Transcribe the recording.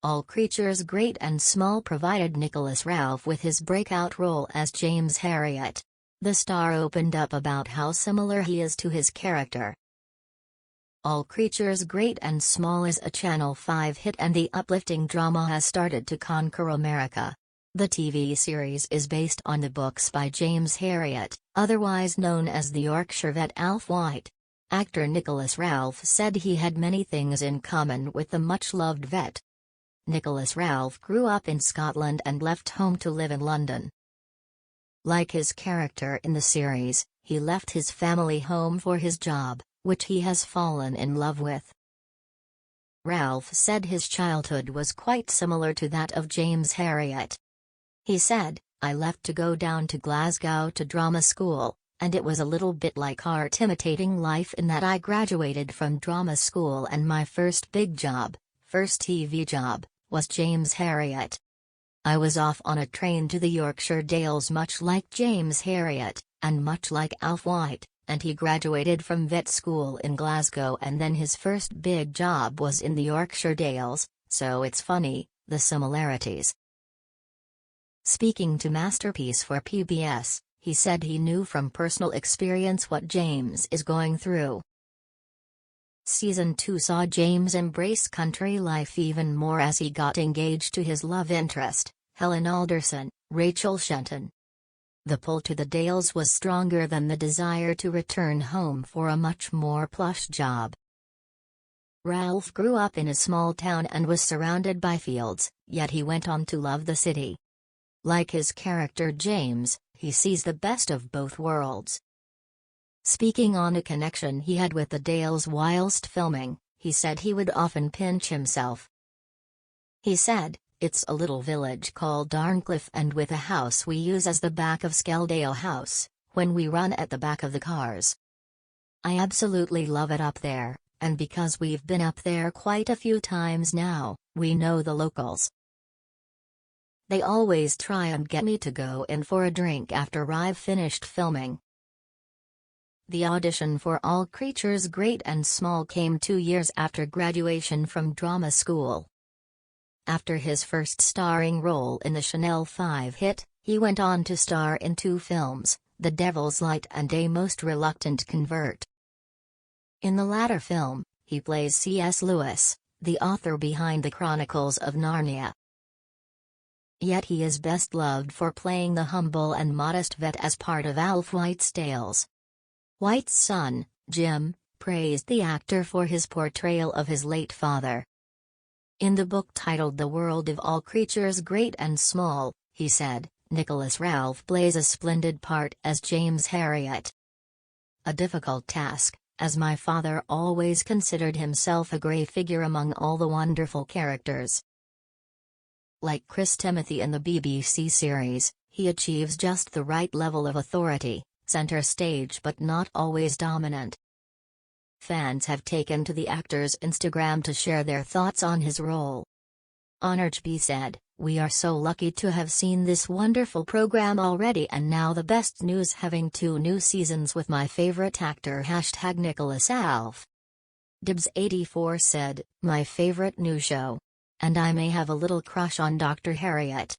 All Creatures Great and Small provided Nicholas Ralph with his breakout role as James Herriot. The star opened up about how similar he is to his character. All Creatures Great and Small is a Channel 5 hit, and the uplifting drama has started to conquer America. The TV series is based on the books by James Herriot, otherwise known as the Yorkshire vet Alf White. Actor Nicholas Ralph said he had many things in common with the much-loved vet. Nicholas Ralph grew up in Scotland and left home to live in London. Like his character in the series, he left his family home for his job, which he has fallen in love with. Ralph said his childhood was quite similar to that of James Herriot. He said, "I left to go down to Glasgow to drama school, and it was a little bit like art imitating life in that I graduated from drama school and my first big job, first TV job, was James Herriot. I was off on a train to the Yorkshire Dales much like James Herriot, and much like Alf White, and he graduated from vet school in Glasgow and then his first big job was in the Yorkshire Dales, so it's funny, the similarities." Speaking to Masterpiece for PBS, he said he knew from personal experience what James is going through. Season 2 saw James embrace country life even more as he got engaged to his love interest, Helen Alderson, Rachel Shenton. The pull to the Dales was stronger than the desire to return home for a much more plush job. Ralph grew up in a small town and was surrounded by fields, yet he went on to love the city. Like his character James, he sees the best of both worlds. Speaking on a connection he had with the Dales whilst filming, he said he would often pinch himself. He said, "It's a little village called Darncliffe, and with a house we use as the back of Skeldale House, when we run at the back of the cars. I absolutely love it up there, and because we've been up there quite a few times now, we know the locals. They always try and get me to go in for a drink after I've finished filming." The audition for All Creatures Great and Small came 2 years after graduation from drama school. After his first starring role in the Channel 5 hit, he went on to star in 2 films, The Devil's Light and A Most Reluctant Convert. In the latter film, he plays C.S. Lewis, the author behind the Chronicles of Narnia. Yet he is best loved for playing the humble and modest vet as part of Alf White's Dales. White's son, Jim, praised the actor for his portrayal of his late father. In the book titled The World of All Creatures Great and Small, he said, "Nicholas Ralph plays a splendid part as James Herriot. A difficult task, as my father always considered himself a grey figure among all the wonderful characters." Like Chris Timothy in the BBC series, he achieves just the right level of authority, center stage but not always dominant. Fans have taken to the actor's Instagram to share their thoughts on his role. Honorj B said, "We are so lucky to have seen this wonderful program already, and now the best news, having 2 new seasons with my favorite actor #Nicholas Alf." Dibs84 said, "My favorite new show. And I may have a little crush on Dr. Herriot."